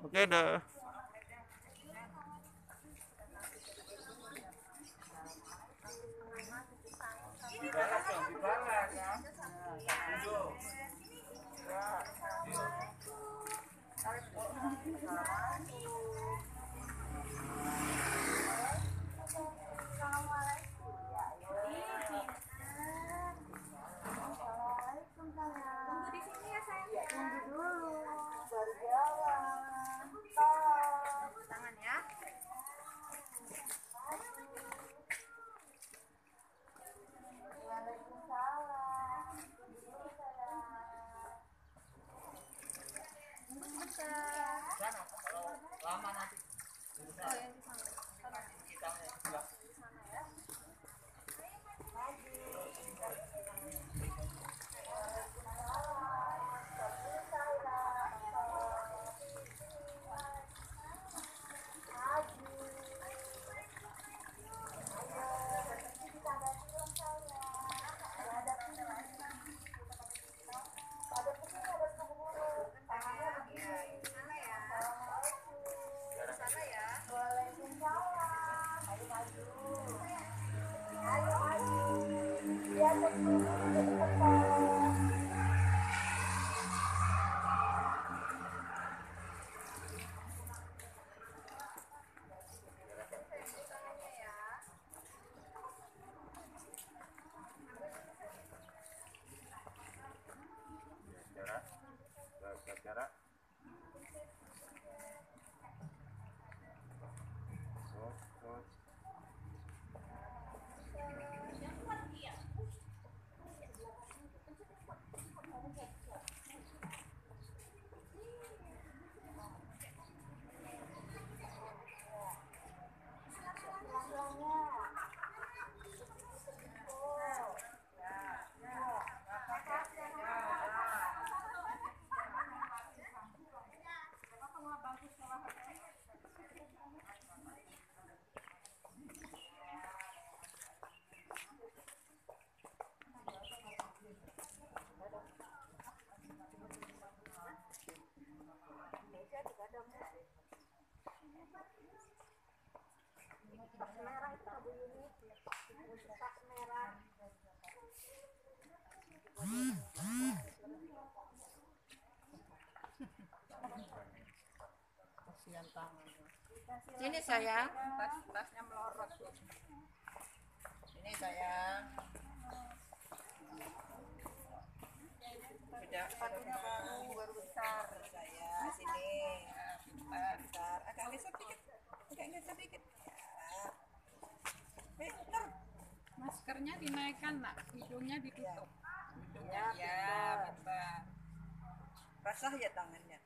Oke dah. Tunggu di sini ya sayang. Tunggu dulu, baru jalan. Stop. Tangan ya. Waalaikumsalam. Sana, kalau lama nanti. Oh ya di sana. Kita ya. Jarak, jarak. Terus. Merah itu Bu Yuni. Tas merah. Kasihan tangannya. Sini sayang. Tasnya melorot tuh. Ini sayang. Sepatunya baru besar. Saya sini. Bentar. Agak geser dikit. Ya. Pinter. Maskernya dinaikkan nak, hidungnya ditutup. Hidungnya ya, bentar. Basah ya tangannya.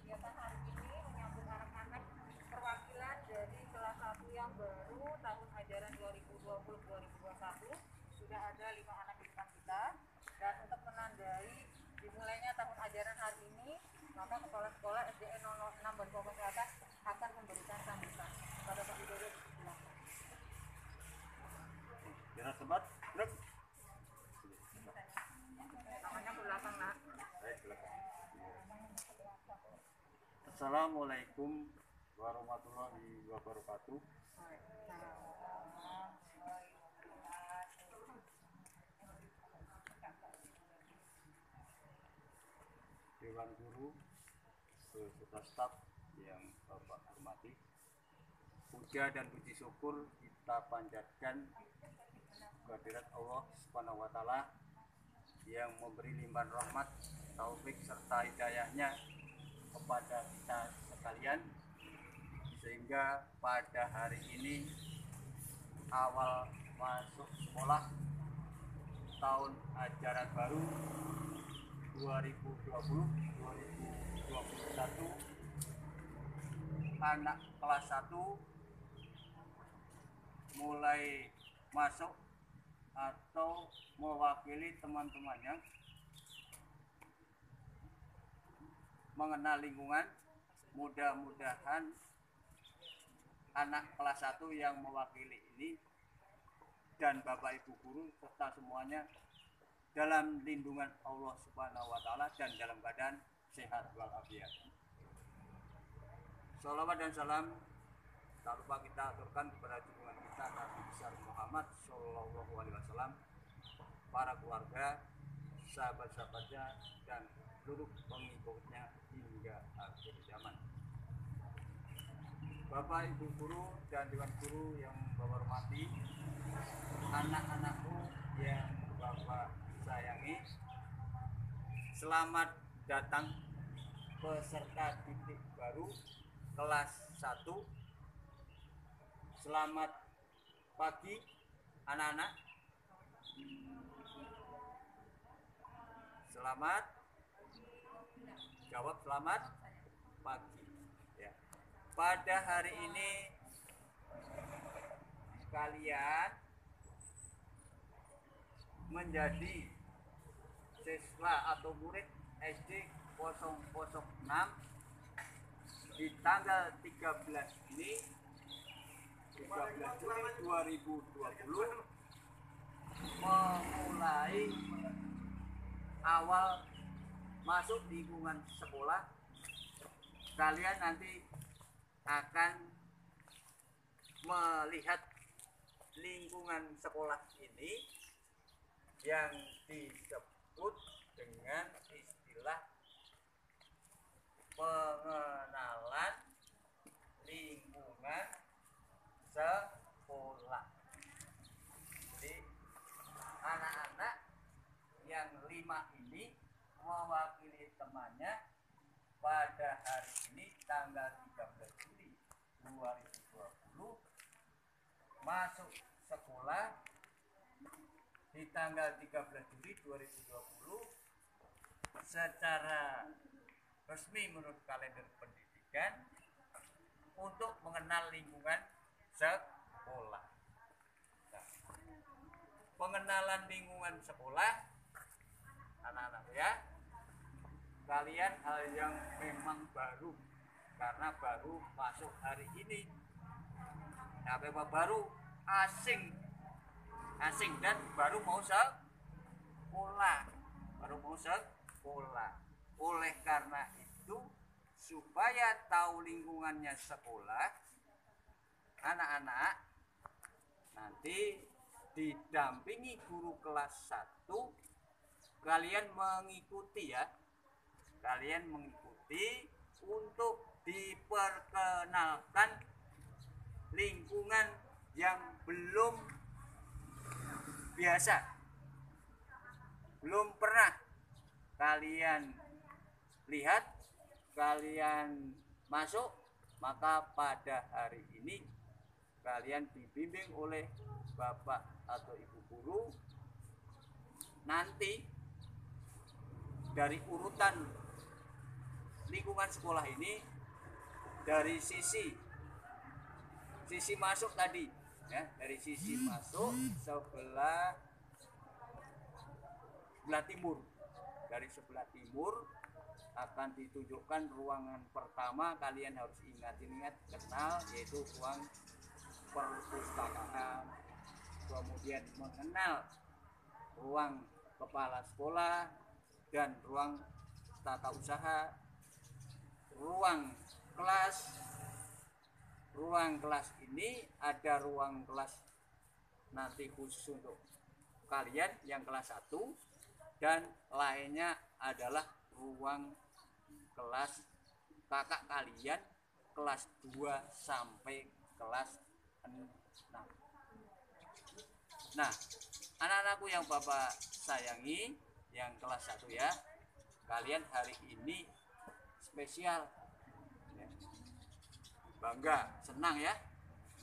Kegiatan hari ini menyambut anak-anak perwakilan dari kelas 1 yang baru tahun ajaran 2020-2021. Sudah ada 5 anak di depan kita, dan untuk menandai dimulainya tahun ajaran hari ini, maka kepala sekolah SDN 06 Bantuan Selatan akan memberikan sambutan kepada Pak Widodo. Jarak sebat. Gerak. Namanya ke belakang nak. Assalamualaikum warahmatullahi wabarakatuh. Dewan Guru beserta staf yang Bapak hormati, puja dan puji syukur kita panjatkan kehadirat Allah Subhanahu wa taala yang memberi limpahan rahmat, taufik serta hidayahnya kepada kita sekalian, sehingga pada hari ini awal masuk sekolah tahun ajaran baru 2020-2021, anak kelas 1 mulai masuk atau mewakili teman-temannya mengenal lingkungan. Mudah-mudahan anak kelas 1 yang mewakili ini dan Bapak Ibu guru serta semuanya dalam lindungan Allah Subhanahu wa taala dan dalam keadaan sehat walafiat. Shalawat dan salam tak lupa kita aturkan kepada junjungan kita Nabi besar Muhammad Shallallahu Alaihi Wasallam, para keluarga, sahabat-sahabatnya dan seluruh pengikutnya hingga akhir zaman. Bapak Ibu guru dan dewan guru yang Bapak hormati, anak-anakku yang Bapak sayangi, selamat datang peserta didik baru kelas 1. Selamat pagi anak-anak. Selamat jawab, selamat pagi ya. Pada hari ini kalian menjadi siswa atau murid SD 006 di tanggal 13 ini 13 Juli 2020 memulai awal masuk lingkungan sekolah. Kalian nanti akan melihat lingkungan sekolah ini yang disebut dengan istilah pengenalan lingkungan sekolah. Jadi anak-anak yang 5 ini mewakili temannya pada hari ini tanggal 13 Juli 2020 masuk sekolah di tanggal 13 Juli 2020 secara resmi menurut kalender pendidikan untuk mengenal lingkungan sekolah. Nah, pengenalan lingkungan sekolah anak-anak ya, kalian hal yang memang baru karena baru masuk hari ini. Nah, memang baru asing dan baru mau sekolah, Oleh karena itu, supaya tahu lingkungannya sekolah, anak-anak nanti didampingi guru kelas 1, kalian mengikuti ya. Kalian mengikuti untuk diperkenalkan lingkungan yang belum biasa, belum pernah kalian lihat, kalian masuk. Maka pada hari ini kalian dibimbing oleh Bapak atau Ibu guru. Nanti dari urutan lingkungan sekolah ini, dari sisi masuk tadi ya, dari sisi masuk sebelah timur. Dari sebelah timur akan ditunjukkan ruangan pertama. Kalian harus ingat kenal, yaitu ruang perpustakaan. Kemudian mengenal ruang kepala sekolah dan ruang tata usaha, ruang kelas ini ada ruang kelas nanti khusus untuk kalian yang kelas 1, dan lainnya adalah ruang kelas kakak kalian kelas 2 sampai kelas 6. Nah, anak-anakku yang Bapak sayangi yang kelas 1 ya, kalian hari ini spesial ya. Bangga, senang ya,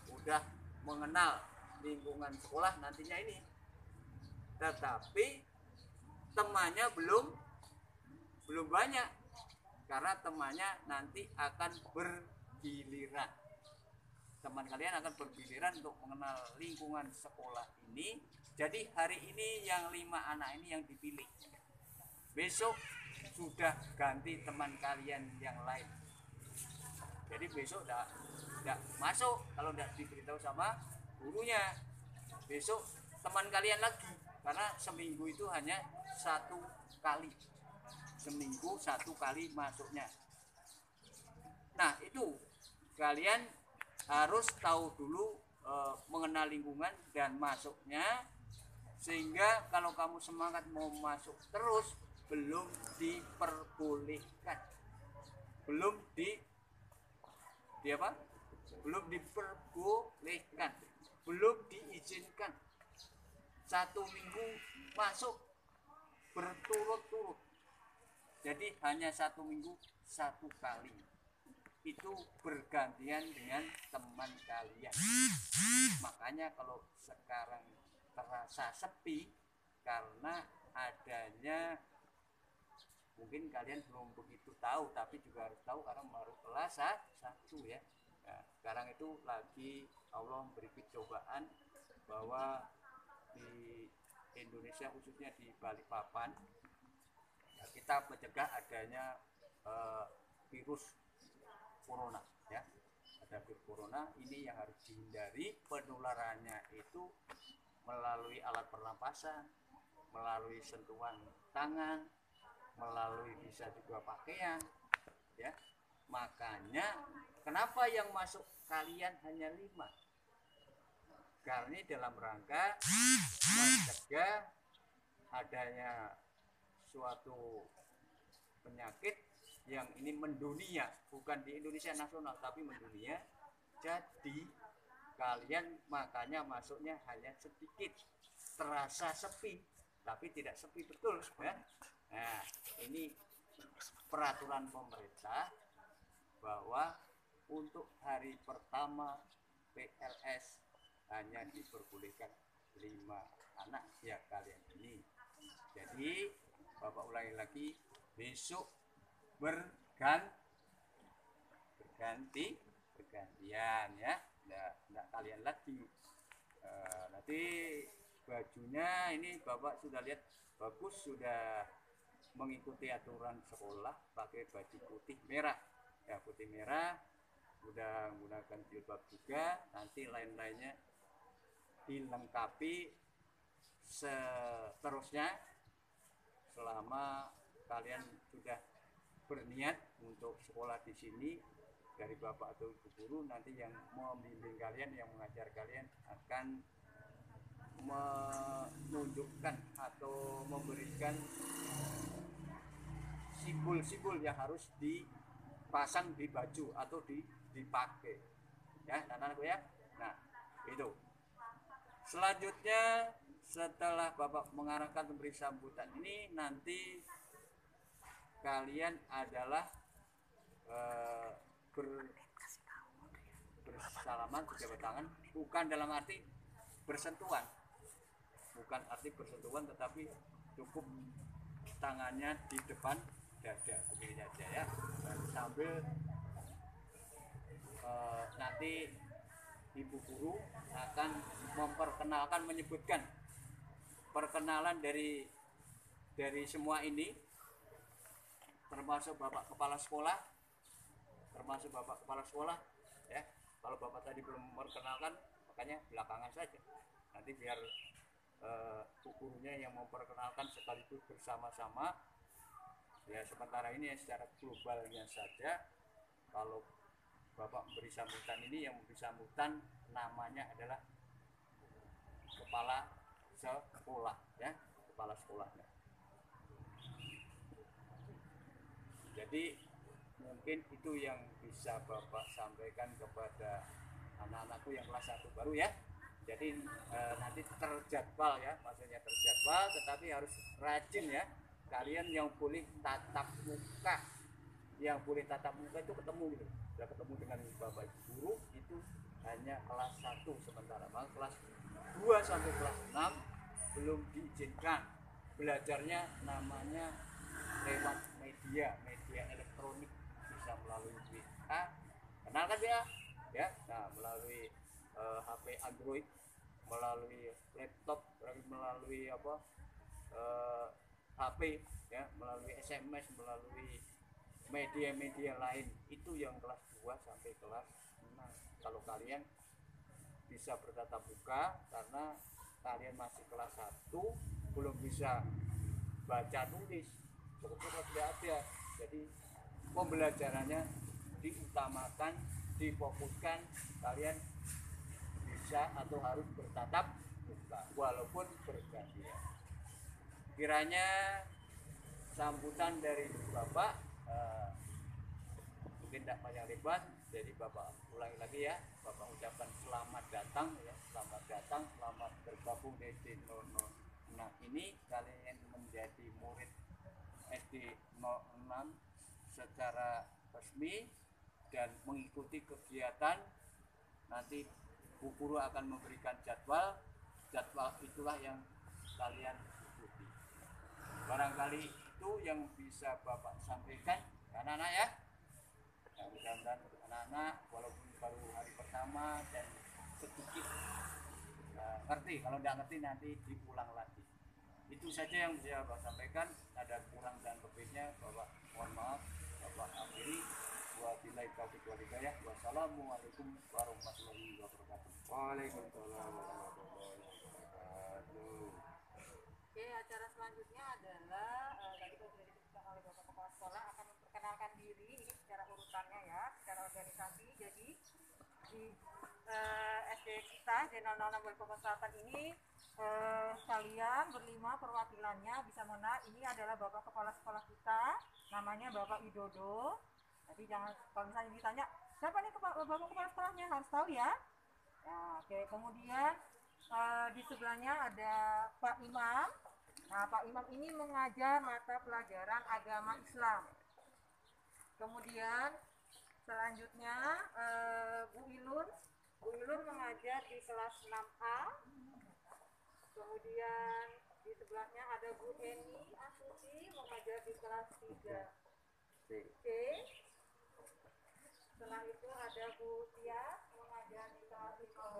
udah mengenal lingkungan sekolah nantinya ini. Tetapi temannya belum banyak, karena temannya nanti akan bergiliran. teman kalian akan bergiliran untuk mengenal lingkungan sekolah ini. Jadi hari ini yang 5 anak ini yang dipilih. Besok sudah ganti teman kalian yang lain. Jadi besok tidak masuk kalau tidak diberitahu sama gurunya. Besok teman kalian lagi, karena seminggu itu hanya 1 kali. Seminggu 1 kali masuknya. Nah itu kalian harus tahu dulu mengenal lingkungan dan masuknya, sehingga kalau kamu semangat mau masuk terus belum diperbolehkan, belum belum diperbolehkan, belum diizinkan 1 minggu masuk berturut-turut. Jadi hanya 1 minggu 1 kali, itu bergantian dengan teman kalian. Makanya kalau sekarang terasa sepi karena adanya, mungkin kalian belum begitu tahu, tapi juga harus tahu karena baru kelas 1 ya. Nah, sekarang itu lagi Allah memberi cobaan bahwa di Indonesia, khususnya di Balikpapan, kita mencegah adanya virus corona ya. Ada virus corona ini yang harus dihindari. Penularannya itu melalui alat pernapasan, melalui sentuhan tangan, melalui bisa juga pakaian ya. Makanya kenapa yang masuk kalian hanya 5? Karena dalam rangka mencegah adanya suatu penyakit yang ini mendunia, bukan di Indonesia nasional tapi mendunia. Jadi kalian makanya masuknya hanya sedikit, terasa sepi tapi tidak sepi betul ya. Nah ini peraturan pemerintah bahwa untuk hari pertama PLS hanya diperbolehkan 5 anak ya kalian ini. Jadi Bapak ulangi lagi, besok bergantian ya, enggak kalian lagi. Nanti bajunya ini Bapak sudah lihat bagus, sudah mengikuti aturan sekolah, pakai baju putih merah ya, putih merah, sudah menggunakan jilbab juga. Nanti lain-lainnya dilengkapi seterusnya selama kalian sudah berniat untuk sekolah di sini. Dari bapak atau ibu guru nanti yang membimbing kalian, yang mengajar kalian akan menunjukkan atau memberikan simbol-simbol yang harus dipasang di baju atau dipakai ya anak-anakku ya. Nah itu selanjutnya setelah bapak mengarahkan memberi sambutan ini, nanti kalian adalah bersalaman, berjabat tangan, bukan dalam arti bersentuhan, tetapi cukup tangannya di depan dada begini saja ya. Dan sambil nanti ibu guru akan memperkenalkan, menyebutkan perkenalan dari semua ini, termasuk bapak kepala sekolah ya. Kalau bapak tadi belum memperkenalkan, makanya belakangan saja, nanti biar gurunya yang memperkenalkan sekaligus bersama-sama ya. Sementara ini ya secara globalnya saja. Kalau bapak memberi sambutan ini, yang memberi sambutan namanya adalah kepala sekolah ya, kepala sekolahnya. Jadi mungkin itu yang bisa bapak sampaikan kepada anak-anakku yang kelas 1 baru ya. Jadi nanti terjadwal ya, maksudnya terjadwal, tetapi harus rajin ya. Kalian yang boleh tatap muka, itu ketemu gitu, sudah ketemu dengan bapak guru itu hanya kelas 1 sementara. Maka kelas 2 sampai kelas 6 belum diizinkan belajarnya, namanya lewat media elektronik, bisa melalui WA. Kenal kan ya? ya. Nah, melalui HP Android, melalui laptop, melalui HP, ya, melalui SMS, melalui media-media lain, itu yang kelas 2 sampai kelas 6. Kalau kalian bisa bertatap muka karena kalian masih kelas 1, belum bisa baca tulis, pokoknya tidak ada. Jadi pembelajarannya diutamakan, difokuskan, kalian bisa atau harus bertatap muka walaupun bergantian. Kiranya sambutan dari Bapak mungkin tidak banyak lebar, jadi Bapak ulangi lagi ya. Bapak ucapkan selamat datang ya, selamat datang, selamat bergabung di SD 06 ini. Kalian menjadi murid SD 06 secara resmi dan mengikuti kegiatan. Nanti Bu Guru akan memberikan jadwal itulah yang kalian ikuti. Barangkali itu yang bisa Bapak sampaikan anak-anak ya. Nah, mudah-mudahan anak-anak walaupun baru hari pertama dan sedikit ngerti, kalau tidak ngerti nanti diulang lagi. Itu saja yang bisa Bapak sampaikan. Ada kurang dan lebihnya Bapak mohon maaf, Bapak akhiri. Wabillahi taufiq wal hidayah. Wassalamualaikum warahmatullahi wabarakatuh. Waalaikumsalam warahmatullahi wabarakatuh. Oke, acara selanjutnya adalah tadi sudah disebutkan oleh Bapak Kepala Sekolah akan memperkenalkan diri ini secara urutannya ya, secara organisasi. Jadi di SD kita Jenderal 06 Balikpapan Selatan ini kalian berlima perwakilannya bisa mana. Ini adalah Bapak Kepala Sekolah kita, namanya Bapak Widodo. Jadi jangan, kalau misalnya ditanya siapa nih Bapak Kepala Sekolahnya, harus tahu ya. Nah, oke, kemudian di sebelahnya ada Pak Imam. Nah, Pak Imam ini mengajar mata pelajaran agama Islam. Kemudian selanjutnya Bu Ilun mengajar di kelas 6A. Kemudian di sebelahnya ada Bu Eni Asuci mengajar di kelas 3C. Setelah itu ada Bu Tia mengajar di kelas 5B.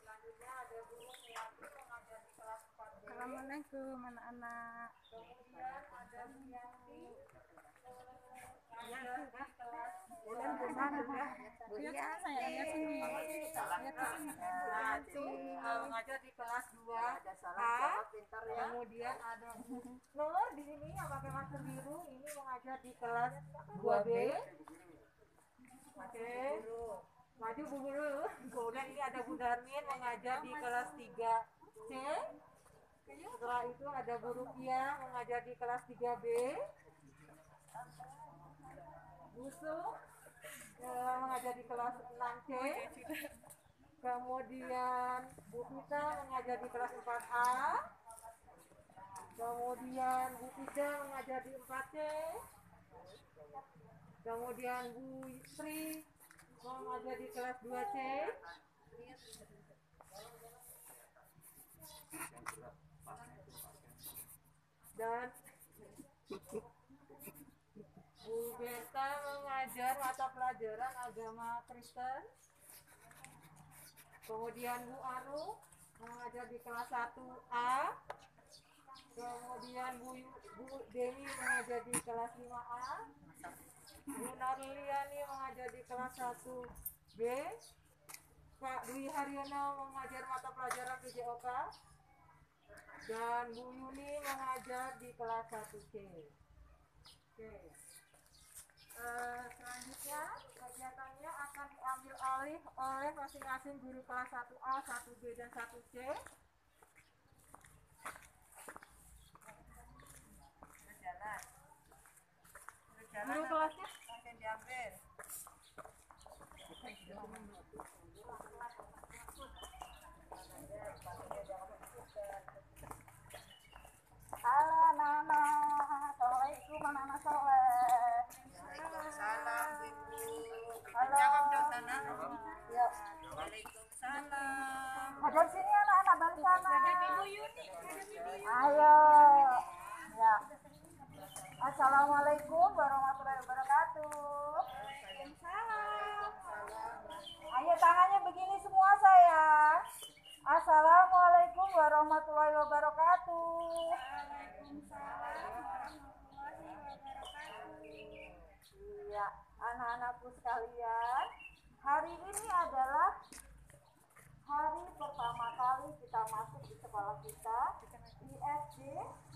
Selanjutnya ada Bu Muyati mengajar di kelas 4B. Assalamualaikum anak-anak. Kemudian ada Bu Yanti mengajar di kelas Lihat saya, lihat sini. Lihat sini. mengajar di kelas 2A. Kemudian ada Bu Nur di sini yang pakai masker biru ini mengajar di kelas 2B. Oke. Maju Bu Guru. Kemudian ini ada Bu Darmin mengajar di kelas 3C. Setelah itu ada Bu Rukia mengajar di kelas 3B. Bu Su mengajar di kelas 6C. Kemudian Bu Pita mengajar di kelas 4A. Kemudian Bu Tida mengajar di 4C. Kemudian Bu Sri mengajar di kelas 2C. Dan Bu Berta mengajar mata pelajaran agama Kristen. Kemudian Bu Anu mengajar di kelas 1A. Kemudian Bu Deni mengajar di kelas 5A. Bu Narliani mengajar di kelas 1B. Pak Dwi Haryono mengajar mata pelajaran PJOK. Dan Bu Yuni mengajar di kelas 1C. Oke. Selanjutnya kegiatannya akan diambil alih oleh masing-masing guru kelas 1A, 1B, dan 1C. Berjalan. Guru kelasnya akan diambil. Halo anak-anak, assalamualaikum anak-anak soleh. Waalaikumsalam ibu. Halo. Ya. Waalaikumsalam. Ada sini anak-anak balik sana. Ada Ibu Yuni. Ayo. Ya. Assalamualaikum warahmatullahi wabarakatuh. Waalaikumsalam. warahmatullahi wabarakatuh. Iya, anak-anakku sekalian, hari ini adalah hari pertama kali kita masuk di sekolah kita di SD